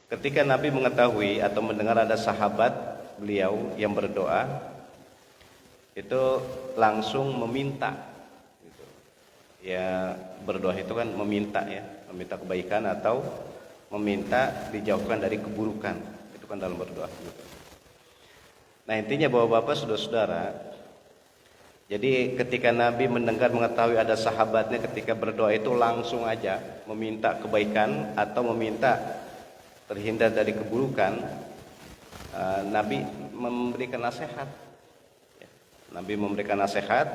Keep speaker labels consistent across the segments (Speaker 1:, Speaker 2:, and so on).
Speaker 1: Ketika Nabi mengetahui atau mendengar ada sahabat beliau yang berdoa, itu langsung meminta gitu. Ya, berdoa itu kan meminta ya, meminta kebaikan atau meminta dijauhkan dari keburukan. Itu kan dalam berdoa gitu. Nah, intinya bahwa Bapak saudara-saudara, jadi ketika Nabi mendengar mengetahui ada sahabatnya ketika berdoa itu langsung aja meminta kebaikan atau meminta terhindar dari keburukan, Nabi memberikan nasihat. Nabi memberikan nasihat,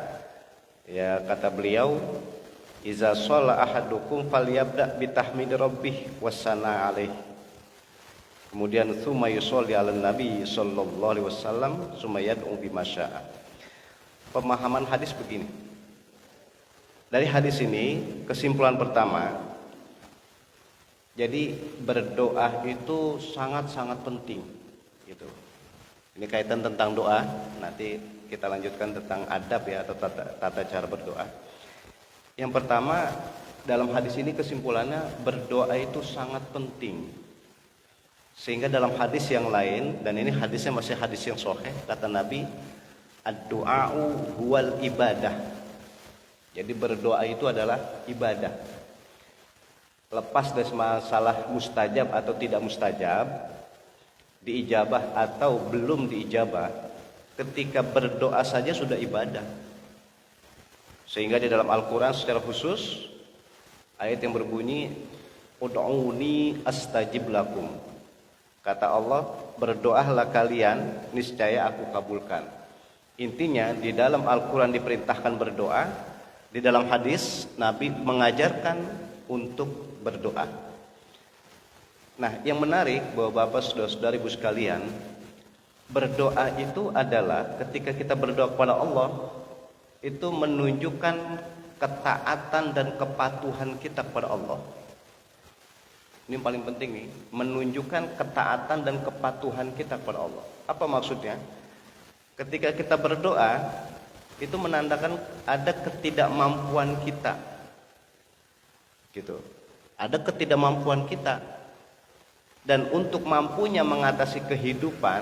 Speaker 1: ya kata beliau, "Iza shalla ahadukum falyabda bitahmid rabbih wassana alaih." Kemudian tsumma yusolli ala nabi sallallahu alaihi wasallam tsumma yad'u bima syaa. Pemahaman hadis begini. Dari hadis ini kesimpulan pertama, jadi berdoa itu sangat-sangat penting gitu. Ini kaitan tentang doa, nanti kita lanjutkan tentang adab ya atau tata cara berdoa. Yang pertama, dalam hadis ini kesimpulannya berdoa itu sangat penting. Sehingga dalam hadis yang lain, dan ini hadisnya masih hadis yang sahih, kata Nabi, ad-du'a'u huwal ibadah. Jadi berdoa itu adalah ibadah. Lepas dari masalah mustajab atau tidak mustajab, diijabah atau belum diijabah, ketika berdoa saja sudah ibadah. Sehingga di dalam Al-Quran secara khusus ayat yang berbunyi ud'uni astajib lakum. Kata Allah, berdoalah kalian, niscaya aku kabulkan. Intinya di dalam Al-Quran diperintahkan berdoa, di dalam hadis Nabi mengajarkan untuk berdoa. Nah, yang menarik bahwa Bapak saudara-saudari ibu sekalian, berdoa itu adalah ketika kita berdoa kepada Allah, itu menunjukkan ketaatan dan kepatuhan kita kepada Allah. Ini yang paling penting nih, menunjukkan ketaatan dan kepatuhan kita kepada Allah. Apa maksudnya? Ketika kita berdoa, itu menandakan ada ketidakmampuan kita. Gitu. Ada ketidakmampuan kita. Dan untuk mampunya mengatasi kehidupan,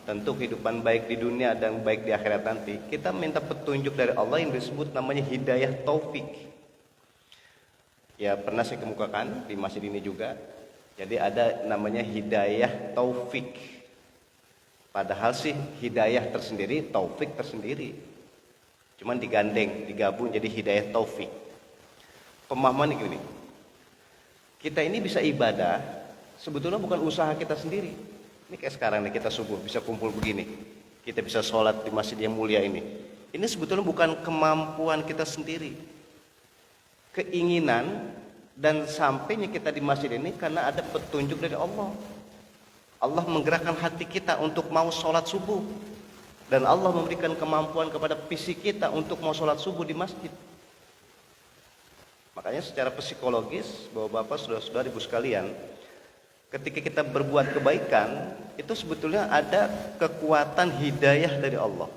Speaker 1: tentu kehidupan baik di dunia dan baik di akhirat nanti, kita minta petunjuk dari Allah yang disebut namanya hidayah taufik. Ya, pernah saya kemukakan di masjid ini juga. Jadi ada namanya hidayah taufik. Padahal sih hidayah tersendiri, taufik tersendiri. Cuman digandeng, digabung jadi hidayah taufik. Pemahaman ini, kita ini bisa ibadah sebetulnya bukan usaha kita sendiri. Ini kayak sekarang nih, kita subuh bisa kumpul begini, kita bisa sholat di masjid yang mulia ini. Ini sebetulnya bukan kemampuan kita sendiri, keinginan dan sampainya kita di masjid ini karena ada petunjuk dari Allah. Allah menggerakkan hati kita untuk mau sholat subuh, dan Allah memberikan kemampuan kepada fisik kita untuk mau sholat subuh di masjid. Makanya secara psikologis bahwa Bapak saudara-saudari ibu sekalian, ketika kita berbuat kebaikan, itu sebetulnya ada kekuatan hidayah dari Allah.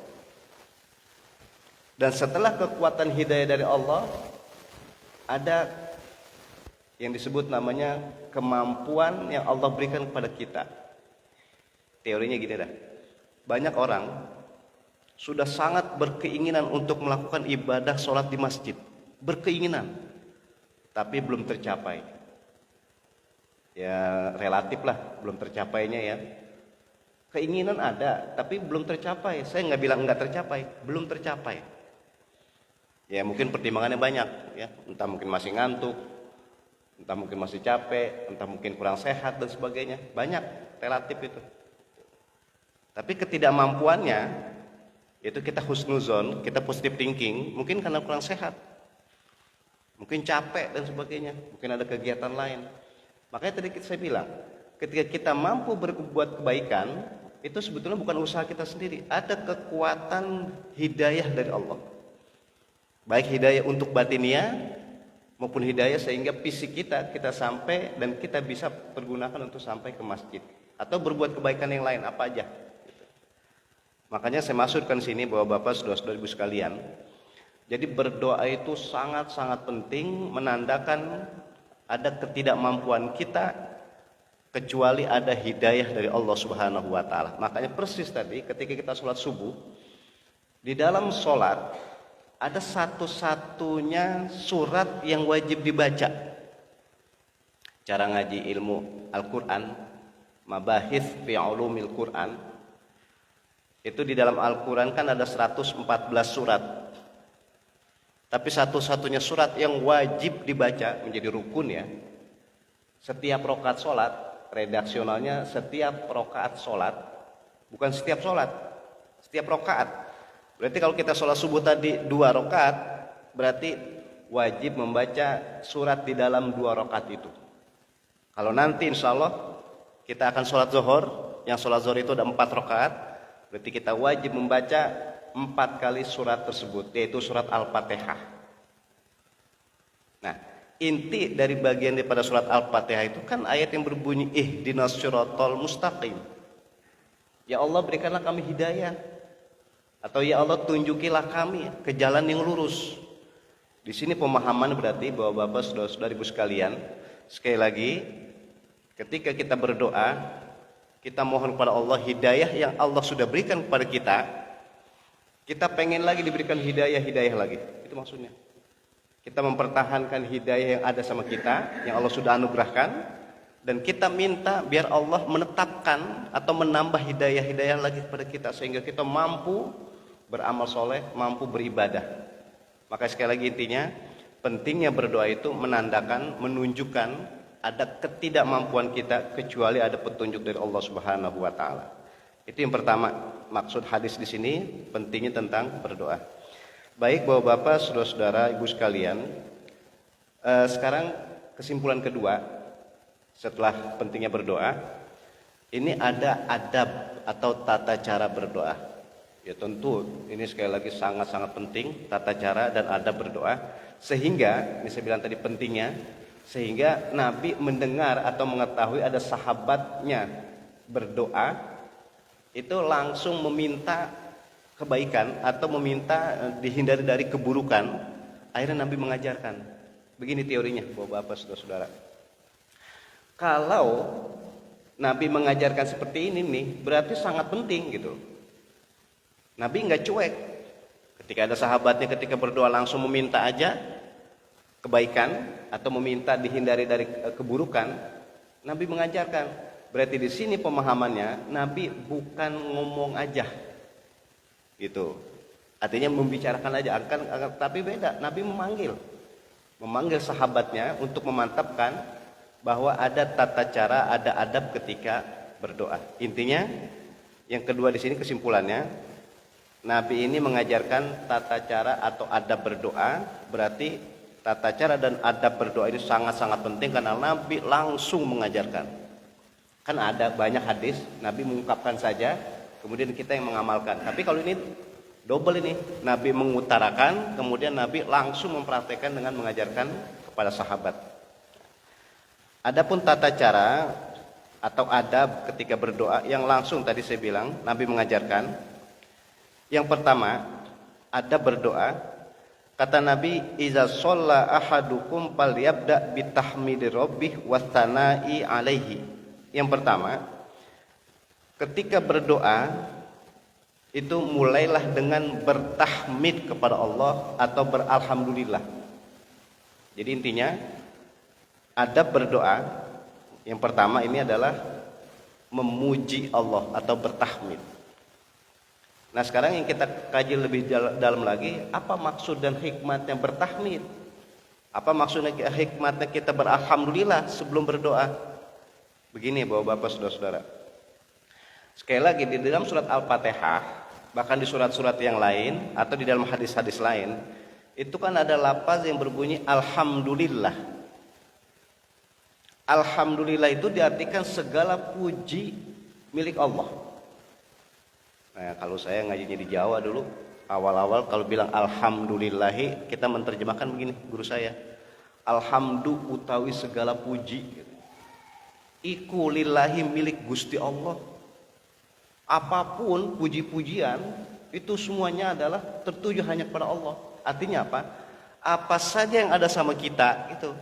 Speaker 1: Dan setelah kekuatan hidayah dari Allah, ada yang disebut namanya kemampuan yang Allah berikan kepada kita. Teorinya gini dah. Banyak orang sudah sangat berkeinginan untuk melakukan ibadah sholat di masjid. Berkeinginan, tapi belum tercapai. Ya relatif lah, belum tercapainya ya. Keinginan ada, tapi belum tercapai. Saya nggak bilang nggak tercapai, belum tercapai. Ya mungkin pertimbangannya banyak ya, entah mungkin masih ngantuk, entah mungkin masih capek, entah mungkin kurang sehat dan sebagainya. Banyak relatif itu. Tapi ketidakmampuannya itu kita husnuzon, kita positive thinking, mungkin karena kurang sehat, mungkin capek dan sebagainya, mungkin ada kegiatan lain. Makanya tadi saya bilang, ketika kita mampu berbuat kebaikan, itu sebetulnya bukan usaha kita sendiri, ada kekuatan hidayah dari Allah. Baik hidayah untuk batiniah maupun hidayah sehingga fisik kita sampai dan kita bisa pergunakan untuk sampai ke masjid atau berbuat kebaikan yang lain apa aja. Makanya saya maksudkan sini bahwa Bapak saudara-saudara ibu sekalian, jadi berdoa itu sangat-sangat penting, menandakan ada ketidakmampuan kita kecuali ada hidayah dari Allah Subhanahu wa taala. Makanya persis tadi ketika kita sholat subuh, di dalam sholat ada satu-satunya surat yang wajib dibaca. Cara ngaji ilmu Al-Quran, mabahith fi ulumil Quran, itu di dalam Al-Quran kan ada 114 surat. Tapi satu-satunya surat yang wajib dibaca menjadi rukun ya. Setiap rakaat sholat, redaksionalnya setiap rakaat sholat, bukan setiap sholat, setiap rakaat. Berarti kalau kita sholat subuh tadi 2 rakaat, berarti wajib membaca surat di dalam 2 rakaat itu. Kalau nanti insya Allah kita akan sholat zuhur, yang sholat zuhur itu ada 4 rakaat, berarti kita wajib membaca 4 kali surat tersebut, yaitu surat Al-Fatihah. Nah, inti dari bagian daripada surat Al-Fatihah itu kan ayat yang berbunyi ihdinas siratal mustaqim. Ya Allah, berikanlah kami hidayah, atau ya Allah, tunjukilah kami ke jalan yang lurus. Di sini pemahaman berarti bahwa Bapak saudara-saudariku sekalian, sekali lagi ketika kita berdoa, kita mohon kepada Allah hidayah yang Allah sudah berikan kepada kita pengen lagi diberikan hidayah lagi. Itu maksudnya. Kita mempertahankan hidayah yang ada sama kita, yang Allah sudah anugerahkan, dan kita minta biar Allah menetapkan atau menambah hidayah lagi kepada kita sehingga kita mampu beramal soleh, mampu beribadah. Maka sekali lagi intinya, pentingnya berdoa itu menandakan, menunjukkan ada ketidakmampuan kita kecuali ada petunjuk dari Allah Subhanahu wa taala. Itu yang pertama, maksud hadis di sini pentingnya tentang berdoa. Baik Bapak-bapak, saudara-saudara, ibu sekalian, sekarang kesimpulan kedua setelah pentingnya berdoa, ini ada adab atau tata cara berdoa. Ya tentu ini sekali lagi sangat-sangat penting tata cara dan adab berdoa, sehingga ini saya bilang tadi pentingnya, sehingga Nabi mendengar atau mengetahui ada sahabatnya berdoa, itu langsung meminta kebaikan atau meminta dihindari dari keburukan. Akhirnya Nabi mengajarkan. Begini teorinya Bapak-bapak, saudara-saudara. Kalau Nabi mengajarkan seperti ini nih, berarti sangat penting gitu. Nabi nggak cuek. Ketika ada sahabatnya ketika berdoa langsung meminta aja kebaikan atau meminta dihindari dari keburukan, Nabi mengajarkan. Berarti di sini pemahamannya Nabi bukan ngomong aja, gitu. Artinya membicarakan aja, tapi beda. Nabi memanggil sahabatnya untuk memantapkan bahwa ada tata cara, ada adab ketika berdoa. Intinya, yang kedua di sini kesimpulannya, Nabi ini mengajarkan tata cara atau adab berdoa. Berarti tata cara dan adab berdoa ini sangat-sangat penting karena Nabi langsung mengajarkan. Kan ada banyak hadis Nabi mengungkapkan saja, kemudian kita yang mengamalkan. Tapi kalau ini double ini, Nabi mengutarakan, kemudian Nabi langsung mempraktekkan dengan mengajarkan kepada sahabat. Adapun tata cara atau adab ketika berdoa yang langsung tadi saya bilang Nabi mengajarkan. Yang pertama, adab berdoa. Kata Nabi, "Iza shalla ahadukum falyabda bitahmidi rabbih watsana'i alaihi." Yang pertama, ketika berdoa itu mulailah dengan bertahmid kepada Allah atau beralhamdulillah. Jadi intinya adab berdoa yang pertama ini adalah memuji Allah atau bertahmid. Nah sekarang yang kita kaji lebih dalam lagi, apa maksud dan hikmatnya bertahmid? Apa maksudnya hikmatnya kita beralhamdulillah sebelum berdoa? Begini Bapak-bapak, saudara-saudara. Sekali lagi di dalam surat Al-Fatihah, bahkan di surat-surat yang lain atau di dalam hadis-hadis lain, itu kan ada lafaz yang berbunyi alhamdulillah. Alhamdulillah itu diartikan segala puji milik Allah. Nah, kalau saya ngajinya di Jawa dulu, awal-awal kalau bilang alhamdulillahi, kita menerjemahkan begini, guru saya. Alhamdu utawi segala puji. Iku lillahi milik Gusti Allah. Apapun puji-pujian itu semuanya adalah tertuju hanya kepada Allah. Artinya apa? Apa saja yang ada sama kita itu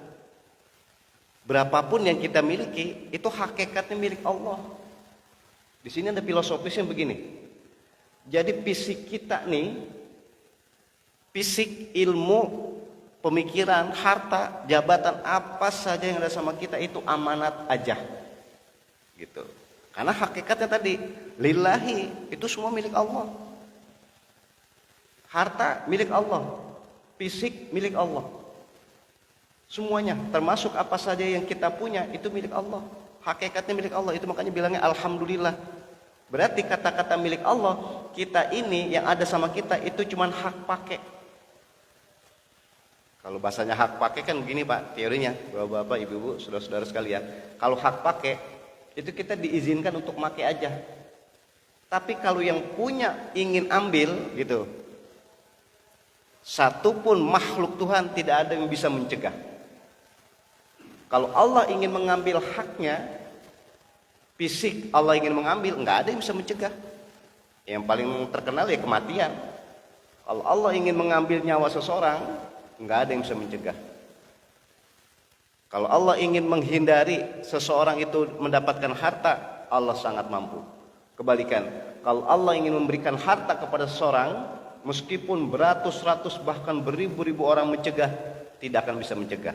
Speaker 1: Berapapun yang kita miliki, itu hakikatnya milik Allah. Di sini ada filosofisnya begini. Jadi fisik kita nih, fisik, ilmu, pemikiran, harta, jabatan, apa saja yang ada sama kita itu amanat aja. Gitu. Karena hakikatnya tadi, lillahi, itu semua milik Allah. Harta milik Allah, fisik milik Allah. Semuanya, termasuk apa saja yang kita punya, itu milik Allah. Hakikatnya milik Allah, itu makanya bilangnya alhamdulillah. Berarti kata-kata milik Allah, kita ini yang ada sama kita itu cuma hak pakai. Kalau bahasanya hak pakai kan begini Pak, teorinya, Bapak-bapak, Ibu-ibu, saudara-saudara sekalian. Kalau hak pakai, itu kita diizinkan untuk pakai aja. Tapi kalau yang punya ingin ambil gitu, satupun makhluk Tuhan tidak ada yang bisa mencegah. Kalau Allah ingin mengambil haknya, fisik Allah ingin mengambil, nggak ada yang bisa mencegah. Yang paling terkenal ya kematian. Kalau Allah ingin mengambil nyawa seseorang, nggak ada yang bisa mencegah. Kalau Allah ingin menghindari seseorang itu mendapatkan harta, Allah sangat mampu. Kebalikan, kalau Allah ingin memberikan harta kepada seseorang, meskipun beratus-ratus bahkan beribu-ribu orang mencegah, tidak akan bisa mencegah.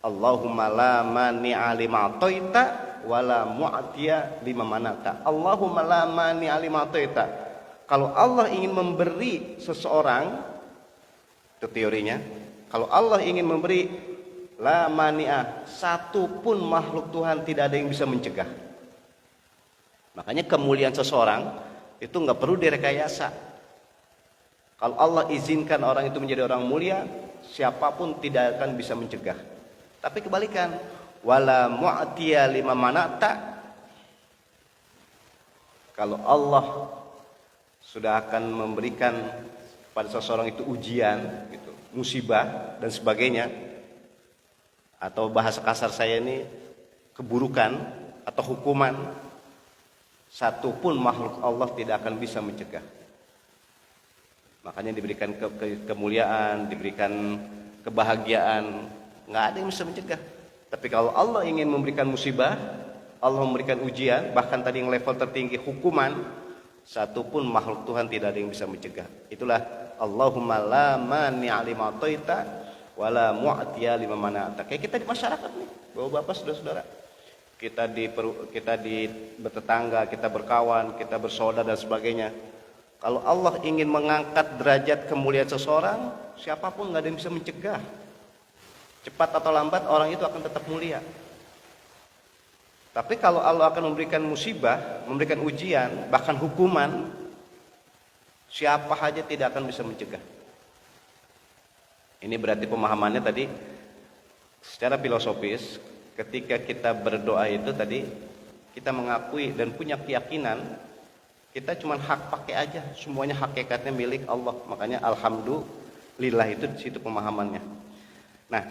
Speaker 1: Allahumma la mani'a lima a'taita wala mu'tiya lima manata. Allahumma la mani'a lima a'taita. Kalau Allah ingin memberi seseorang, itu teorinya, kalau Allah ingin memberi, la mani'a, satupun makhluk Tuhan tidak ada yang bisa mencegah. Makanya kemuliaan seseorang itu nggak perlu direkayasa. Kalau Allah izinkan orang itu menjadi orang mulia, siapapun tidak akan bisa mencegah. Tapi kebalikan, wala mu'tiya lima manata, kalau Allah sudah akan memberikan pada seseorang itu ujian gitu, musibah dan sebagainya, atau bahasa kasar saya ini keburukan atau hukuman, satupun makhluk Allah tidak akan bisa mencegah. Makanya diberikan kemuliaan, diberikan kebahagiaan, nggak ada yang bisa mencegah. Tapi kalau Allah ingin memberikan musibah, Allah memberikan ujian, bahkan tadi yang level tertinggi hukuman, satupun makhluk Tuhan tidak ada yang bisa mencegah. Itulah Allahumma la mani'a lima a'taita wala mu'tiya lima mana'ta. Kayak kita di masyarakat nih, Bapak-bapak, saudara-saudara. Kita di bertetangga, kita berkawan, kita bersaudara dan sebagainya. Kalau Allah ingin mengangkat derajat kemuliaan seseorang, siapapun nggak ada yang bisa mencegah. Cepat atau lambat orang itu akan tetap mulia. Tapi kalau Allah akan memberikan musibah, memberikan ujian, bahkan hukuman, siapa saja tidak akan bisa mencegah. Ini berarti pemahamannya tadi secara filosofis, ketika kita berdoa itu tadi kita mengakui dan punya keyakinan kita cuma hak pakai aja, semuanya hakikatnya milik Allah. Makanya alhamdulillah, itu di situ pemahamannya. Nah,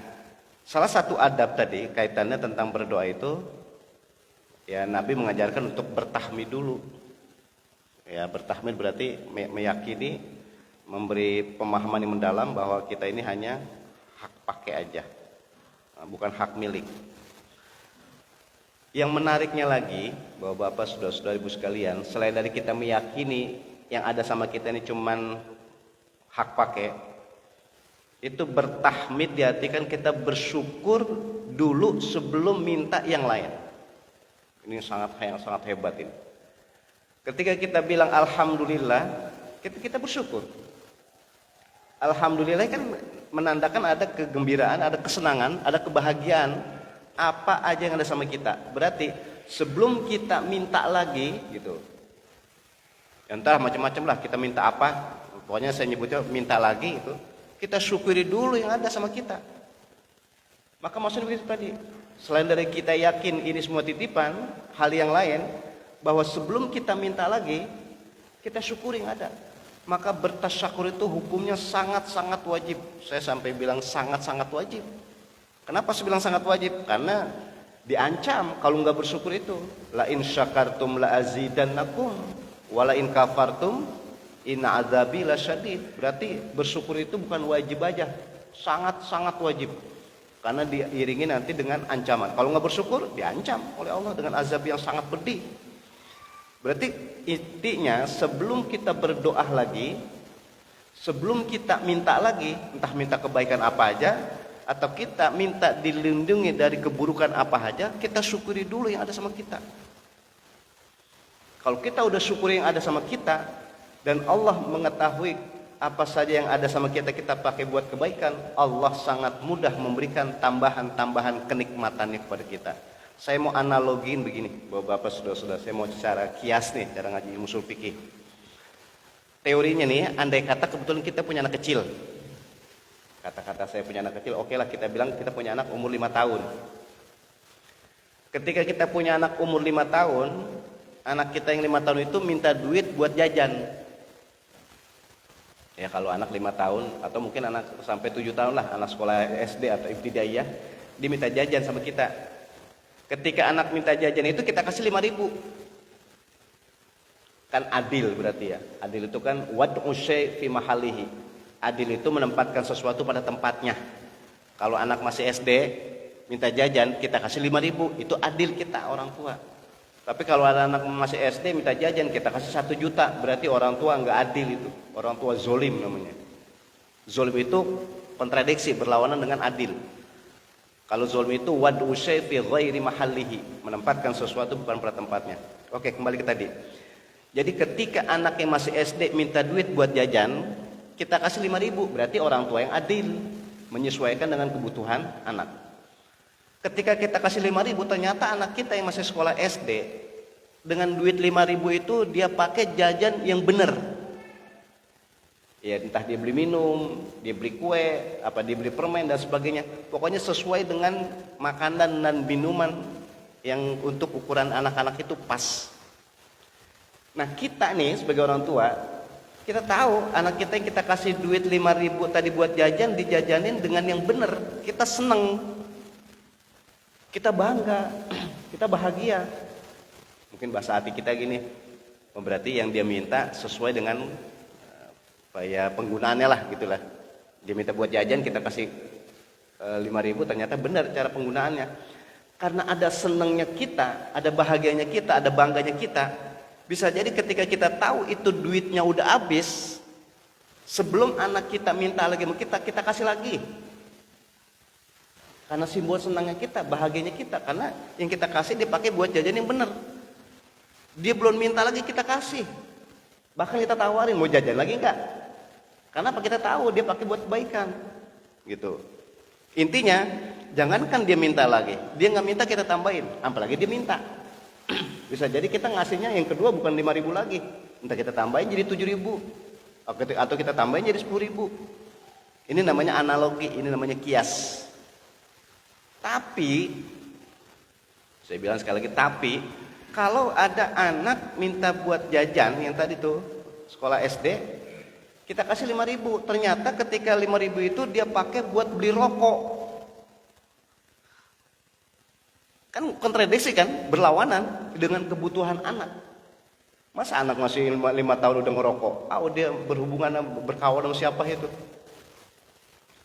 Speaker 1: salah satu adab tadi kaitannya tentang berdoa itu, ya Nabi mengajarkan untuk bertahmid dulu. Ya, bertahmid berarti meyakini, memberi pemahaman yang mendalam bahwa kita ini hanya hak pakai aja, bukan hak milik. Yang menariknya lagi, Bapak-bapak, saudara-saudara, ibu sekalian, selain dari kita meyakini yang ada sama kita ini cuman hak pakai, itu bertahmid diartikan kita bersyukur dulu sebelum minta yang lain. Ini sangat hebat ini. Ketika kita bilang alhamdulillah, kita bersyukur. Alhamdulillah kan menandakan ada kegembiraan, ada kesenangan, ada kebahagiaan, apa aja yang ada sama kita. Berarti sebelum kita minta lagi gitu, entah macam-macam lah kita minta apa, pokoknya saya nyebutnya minta lagi itu, kita syukuri dulu yang ada sama kita. Maka maksudnya begitu tadi, selain dari kita yakin ini semua titipan, hal yang lain, bahwa sebelum kita minta lagi, kita syukuri yang ada. Maka bertasyakur itu hukumnya sangat-sangat wajib. Saya sampai bilang sangat-sangat wajib. Kenapa saya bilang sangat wajib? Karena diancam kalau nggak bersyukur itu. La in syakartum la azidannakum wa la in kafartum inna adzabi lasyadid. Berarti bersyukur itu bukan wajib aja, sangat-sangat wajib. karena diiringi nanti dengan ancaman. Kalau nggak bersyukur, diancam oleh Allah dengan azab yang sangat pedih. Berarti intinya sebelum kita berdoa lagi, sebelum kita minta lagi, entah minta kebaikan apa aja, atau kita minta dilindungi dari keburukan apa aja, kita syukuri dulu yang ada sama kita. Kalau kita udah syukuri yang ada sama kita, dan Allah mengetahui apa saja yang ada sama kita, kita pakai buat kebaikan, Allah sangat mudah memberikan tambahan-tambahan kenikmatannya kepada kita. Saya mau analogiin begini, Bapak-bapak, saudara-saudara, saya mau cara kias nih, cara ngaji usul fikih. Teorinya nih, andai kata kebetulan kita punya anak kecil. Kata-kata saya punya anak kecil, oke lah kita bilang kita punya anak umur 5 tahun. Ketika kita punya anak umur 5 tahun, anak kita yang 5 tahun itu minta duit buat jajan. Ya kalau anak 5 tahun, atau mungkin anak sampai 7 tahun lah, anak sekolah SD atau ibtidaiyah, dia minta jajan sama kita. Ketika anak minta jajan itu kita kasih 5.000. Kan adil berarti ya. Adil itu kan wad'u syai' fi mahalihi. Adil itu menempatkan sesuatu pada tempatnya. Kalau anak masih SD minta jajan, kita kasih 5.000, itu adil kita orang tua. Tapi kalau ada anak masih SD minta jajan, kita kasih 1 juta, berarti orang tua nggak adil itu. Orang tua zolim namanya. Zolim itu kontradiksi, berlawanan dengan adil. Kalau zolim itu wad'u syai' fi ghairi mahallihi, menempatkan sesuatu bukan pada tempatnya. Oke, kembali ke tadi. Jadi ketika anak yang masih SD minta duit buat jajan, kita kasih 5.000, berarti orang tua yang adil, menyesuaikan dengan kebutuhan anak. Ketika kita kasih 5.000, ternyata anak kita yang masih sekolah SD, dengan duit 5.000 itu dia pakai jajan yang benar. Ya entah dia beli minum, dia beli kue, apa dia beli permen dan sebagainya. Pokoknya sesuai dengan makanan dan minuman yang untuk ukuran anak-anak itu pas. Nah kita nih sebagai orang tua, kita tahu anak kita yang kita kasih duit 5.000 tadi buat jajan, dijajanin dengan yang benar, kita seneng, kita bangga, kita bahagia. Mungkin bahasa hati kita gini, berarti yang dia minta sesuai dengan ya penggunaannya lah gitulah. Dia minta buat jajan, kita kasih 5.000, ternyata benar cara penggunaannya. Karena ada senangnya kita, ada bahagianya kita, ada bangganya kita. Bisa jadi ketika kita tahu itu duitnya udah habis, sebelum anak kita minta lagi sama kita, kita kasih lagi. Karena simbol senangnya kita, bahagianya kita. Karena yang kita kasih dipakai buat jajan yang benar. Dia belum minta lagi, kita kasih. Bahkan kita tawarin, mau jajan lagi enggak? Karena apa? Kita tahu dia pakai buat kebaikan, gitu. Intinya, jangankan dia minta lagi, dia nggak minta kita tambahin, apalagi dia minta. Bisa jadi kita ngasihnya yang kedua bukan 5.000 lagi, entah kita tambahin jadi 7.000, atau kita tambahin jadi 10.000. Ini namanya analogi, ini namanya kias. Tapi, saya bilang sekali lagi, tapi kalau ada anak minta buat jajan yang tadi tuh sekolah SD, kita kasih 5.000, ternyata ketika 5.000 itu dia pakai buat beli rokok. Kan kontradiksi kan, berlawanan dengan kebutuhan anak. Masa anak masih 5 tahun udah ngerokok? Dia berhubungan, berkawan sama siapa itu?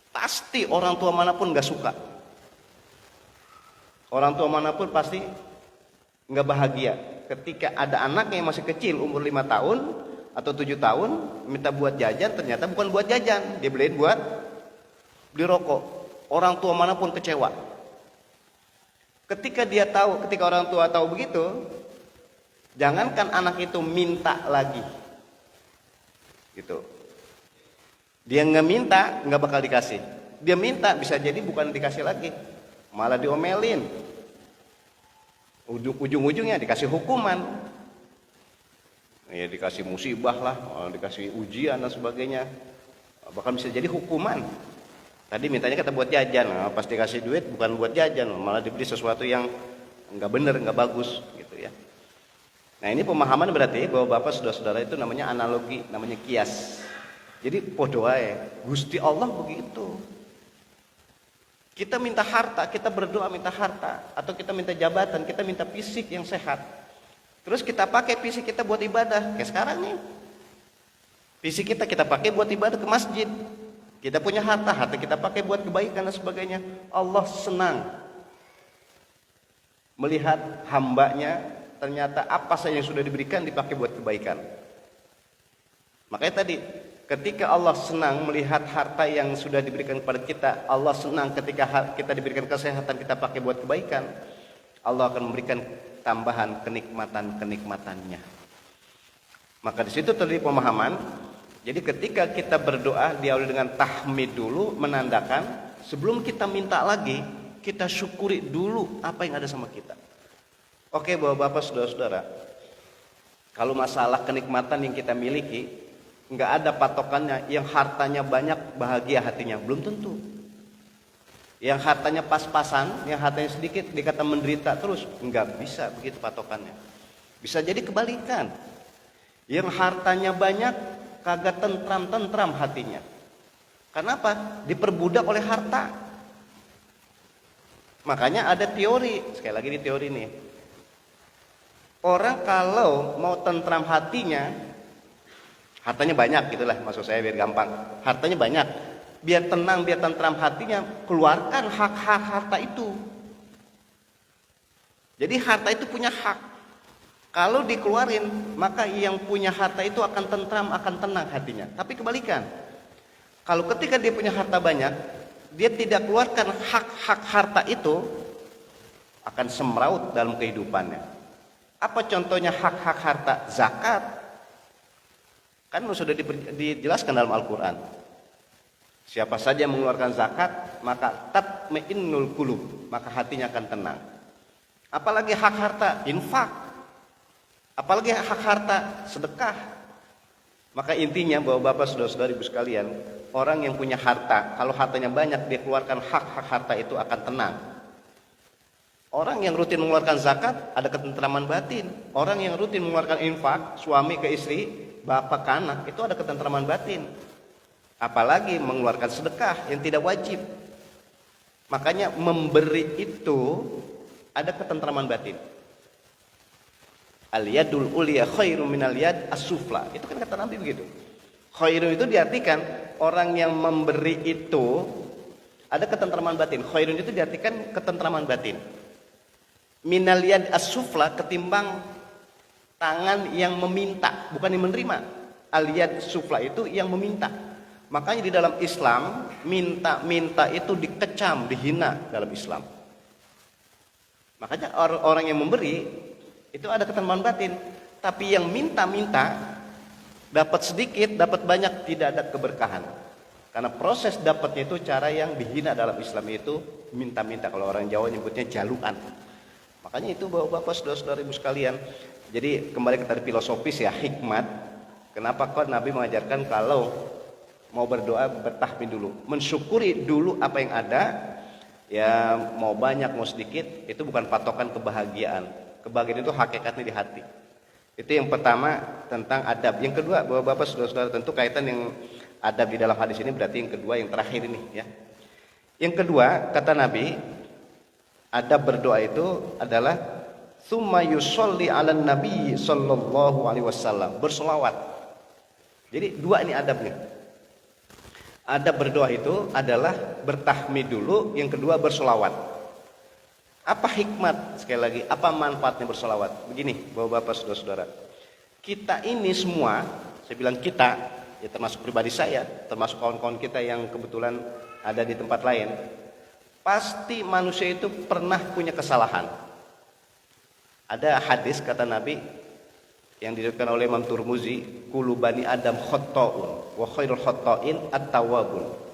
Speaker 1: Pasti orang tua manapun gak suka. Orang tua manapun pasti gak bahagia ketika ada anak yang masih kecil, umur 5 tahun atau 7 tahun minta buat jajan, ternyata bukan buat jajan, dia beliin buat beli rokok. Orang tua manapun kecewa. Ketika orang tua tahu begitu, jangankan anak itu minta lagi, gitu. Dia nggak minta, nggak bakal dikasih. Dia minta, bisa jadi bukan dikasih lagi, malah diomelin. Ujung-ujungnya dikasih hukuman. Ya dikasih musibah lah, dikasih ujian dan sebagainya. Bahkan bisa jadi hukuman. Tadi mintanya kata buat jajan, pas dikasih duit bukan buat jajan, malah dibeli sesuatu yang nggak bener, nggak bagus, gitu ya. Nah ini pemahaman berarti bahwa bapak saudara-saudara itu namanya analogi, namanya kias. Jadi podo ae, Gusti Allah begitu. Kita minta harta, kita berdoa minta harta, atau kita minta jabatan, kita minta fisik yang sehat. Terus kita pakai fisik kita buat ibadah, kayak sekarang nih. Fisik kita pakai buat ibadah ke masjid. Kita punya harta, harta kita pakai buat kebaikan dan sebagainya. Allah senang melihat hambanya ternyata apa saja yang sudah diberikan dipakai buat kebaikan. Makanya tadi ketika Allah senang melihat harta yang sudah diberikan kepada kita, Allah senang ketika kita diberikan kesehatan kita pakai buat kebaikan, Allah akan memberikan tambahan kenikmatan-kenikmatannya. Maka di situ terjadi pemahaman. Jadi ketika kita berdoa diawali dengan tahmid dulu, menandakan sebelum kita minta lagi, kita syukuri dulu apa yang ada sama kita. Oke Bapak-bapak, saudara-saudara, kalau masalah kenikmatan yang kita miliki, nggak ada patokannya. Yang hartanya banyak bahagia hatinya, belum tentu. Yang hartanya pas-pasan, yang hartanya sedikit dikata menderita terus, nggak bisa begitu patokannya. Bisa jadi kebalikan. Yang hartanya banyak kagak tentram hatinya. Kenapa? Diperbudak oleh harta. Makanya ada teori, sekali lagi di teori nih. Orang kalau mau tentram hatinya, hartanya banyak gitulah, maksud saya biar gampang. Hartanya banyak, biar tenang, biar tentram hatinya, keluarkan hak-hak harta itu. Jadi harta itu punya hak. Kalau dikeluarin, maka yang punya harta itu akan tentram, akan tenang hatinya. Tapi kebalikan, kalau ketika dia punya harta banyak, dia tidak keluarkan hak-hak harta itu, akan semraut dalam kehidupannya. Apa contohnya hak-hak harta? Zakat. Kan sudah dijelaskan dalam Al-Quran. Siapa saja yang mengeluarkan zakat, maka tatma'innul qulub, maka hatinya akan tenang. Apalagi hak harta? Infak. Apalagi hak harta, sedekah. Maka intinya bahwa Bapak, saudara-saudara, ibu sekalian, orang yang punya harta, kalau hartanya banyak, dia keluarkan hak-hak harta itu akan tenang. Orang yang rutin mengeluarkan zakat, ada ketentraman batin. Orang yang rutin mengeluarkan infak, suami ke istri, bapak ke anak, itu ada ketentraman batin. Apalagi mengeluarkan sedekah yang tidak wajib. Makanya memberi itu ada ketentraman batin. Al-yadul ulia khairum minal yad as-sufla. Itu kan kata Nabi begitu. Khairum itu diartikan orang yang memberi itu ada ketentraman batin. Khairun itu diartikan ketentraman batin. Minal yad as-sufla ketimbang tangan yang meminta, bukan yang menerima. Al-yad sufla itu yang meminta. Makanya di dalam Islam minta itu dikecam, dihina dalam Islam. Makanya orang yang memberi itu ada ketentraman batin, tapi yang minta-minta dapat sedikit, dapat banyak, tidak ada keberkahan. Karena proses dapatnya itu cara yang dihina dalam Islam itu minta-minta. Kalau orang Jawa nyebutnya jaluan. Makanya itu Bapak, saudara-saudara, ibu sekalian. Jadi kembali ke tadi filosofis ya, hikmat. Kenapa kok Nabi mengajarkan kalau mau berdoa bertahmid dulu, mensyukuri dulu apa yang ada. Ya mau banyak mau sedikit itu bukan patokan kebahagiaan. Kebahagiaan itu hakikatnya di hati. Itu yang pertama tentang adab. Yang kedua, Bapak, saudara-saudara, tentu kaitan yang adab di dalam hadis ini berarti yang kedua, yang terakhir ini ya. Yang kedua, kata Nabi, adab berdoa itu adalah tsumma yusolli 'alan nabi sallallahu alaihi wasallam, bersolawat. Jadi dua ini adabnya. Adab berdoa itu adalah bertahmid dulu, yang kedua bersolawat. Apa hikmat, sekali lagi, apa manfaatnya bersolawat? Begini, Bapak, saudara-saudara, kita ini semua, saya bilang kita, ya termasuk pribadi saya, termasuk kawan-kawan kita yang kebetulan ada di tempat lain, pasti manusia itu pernah punya kesalahan. Ada hadis kata Nabi yang diriwayatkan oleh Imam Turmuzi, kullu bani Adam khotta'un wa khairul khotta'in at-tawwabun.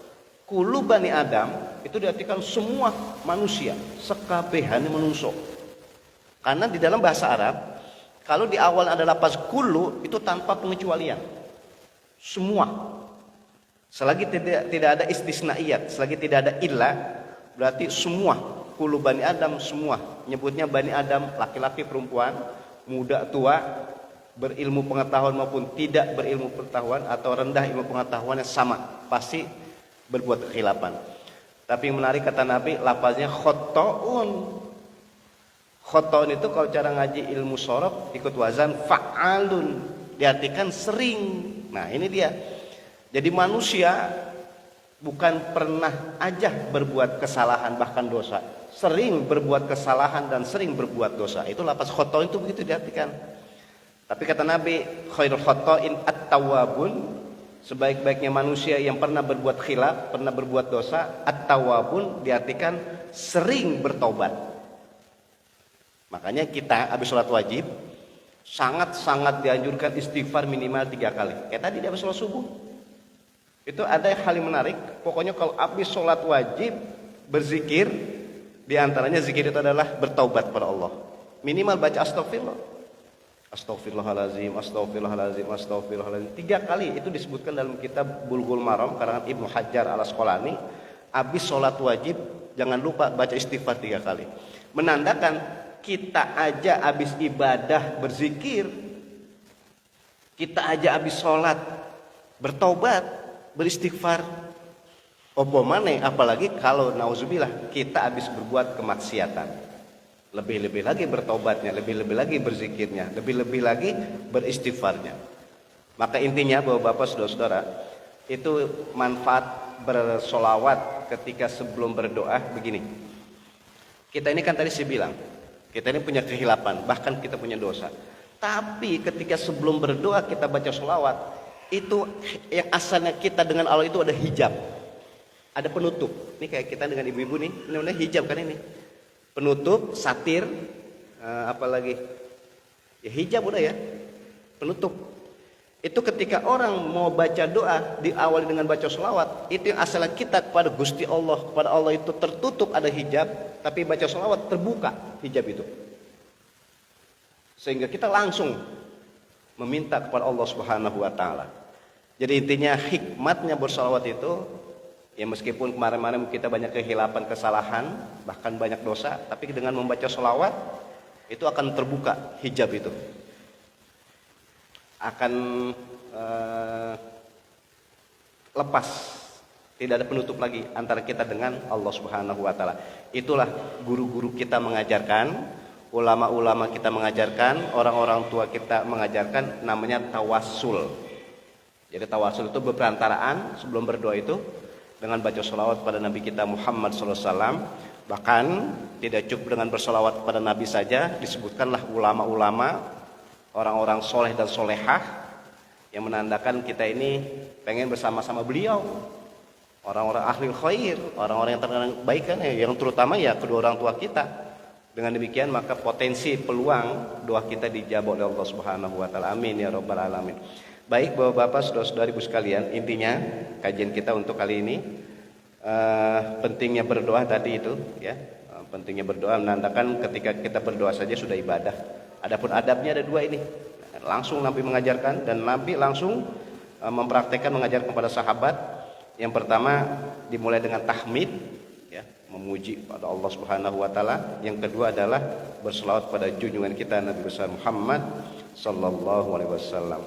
Speaker 1: Kulu bani Adam itu diartikan semua manusia, sekabehane menungso. Karena di dalam bahasa Arab, kalau di awal ada lafaz kulu itu tanpa pengecualian. Semua. Selagi tidak ada istisnaiyat, selagi tidak ada illa, berarti semua. Kulu bani Adam semua. Nyebutnya bani Adam, laki-laki, perempuan, muda, tua, berilmu pengetahuan maupun tidak berilmu pengetahuan atau rendah ilmu pengetahuannya sama, pasti berbuat kekhilapan. Tapi yang menarik kata Nabi, lafaznya khotta'un. Khotta'un itu kalau cara ngaji ilmu sorof ikut wazan fa'alun, diartikan sering. Nah ini dia. Jadi manusia bukan pernah aja berbuat kesalahan bahkan dosa, sering berbuat kesalahan dan sering berbuat dosa. Itu lafaz khoto itu begitu diartikan. Tapi kata Nabi, khairul khotoin at-tawwabun, sebaik-baiknya manusia yang pernah berbuat khilaf, pernah berbuat dosa, at-tawwabun diartikan sering bertobat. Makanya kita habis sholat wajib sangat-sangat dianjurkan istighfar minimal 3 kali. Kayak tadi di habis sholat subuh. Itu ada hal yang menarik. Pokoknya kalau habis sholat wajib berzikir, diantaranya zikir itu adalah bertaubat pada Allah. Minimal baca astagfirullah. Astaghfirullahalazim, astaghfirullahalazim, astaghfirullahalazim. 3 kali itu disebutkan dalam kitab Bulughul Maram karangan Ibnu Hajar Al-Asqalani. Habis sholat wajib jangan lupa baca istighfar 3 kali. Menandakan kita aja habis ibadah berzikir, kita aja habis sholat bertobat, beristighfar. Opo maneh apalagi kalau nauzubillah kita habis berbuat kemaksiatan. Lebih-lebih lagi bertobatnya, lebih-lebih lagi berzikirnya, lebih-lebih lagi beristighfarnya. Maka intinya Bapak-bapak, saudara-saudara, itu manfaat bersolawat ketika sebelum berdoa begini. Kita ini kan tadi saya bilang, kita ini punya kehilapan, bahkan kita punya dosa. Tapi ketika sebelum berdoa kita baca solawat, itu yang asalnya kita dengan Allah itu ada hijab, ada penutup. Ini kayak kita dengan ibu-ibu nih, ini namanya hijab kan ini. Penutup, satir, apalagi ya hijab udah ya, penutup. Itu ketika orang mau baca doa diawali dengan baca sholawat, itu yang asalnya kita kepada Gusti Allah, kepada Allah itu tertutup ada hijab, tapi baca sholawat terbuka hijab itu, sehingga kita langsung meminta kepada Allah Subhanahu Wa Taala. Jadi intinya hikmatnya bersolawat itu, ya meskipun kemarin-kemarin kita banyak kehilapan, kesalahan, bahkan banyak dosa, tapi dengan membaca sholawat itu akan terbuka hijab itu, akan lepas, tidak ada penutup lagi antara kita dengan Allah Subhanahu Wa Taala. Itulah guru-guru kita mengajarkan, ulama-ulama kita mengajarkan, orang-orang tua kita mengajarkan, namanya tawassul. Jadi tawassul itu berperantaraan sebelum berdoa itu dengan baca sholawat pada Nabi kita Muhammad SAW. Bahkan tidak cukup dengan bersolawat pada Nabi saja, disebutkanlah ulama-ulama, orang-orang soleh dan solehah, yang menandakan kita ini pengen bersama-sama beliau, orang-orang ahli khair, orang-orang yang terkenal kebaikan, yang terutama ya kedua orang tua kita. Dengan demikian maka potensi peluang doa kita dijawab oleh Allah Subhanahu Wa Taala. Amin ya Rabbal Alamin. Baik Bapak-bapak, saudara-saudariku sekalian, intinya kajian kita untuk kali ini pentingnya berdoa tadi itu ya. Pentingnya berdoa menandakan ketika kita berdoa saja sudah ibadah. Adapun adabnya ada 2 ini. Langsung Nabi mengajarkan dan Nabi langsung mempraktekkan, mengajarkan kepada sahabat. Yang pertama dimulai dengan tahmid ya, memuji pada Allah Subhanahu Wa Taala. Yang kedua adalah berselawat pada junjungan kita Nabi besar Muhammad sallallahu alaihi wasallam.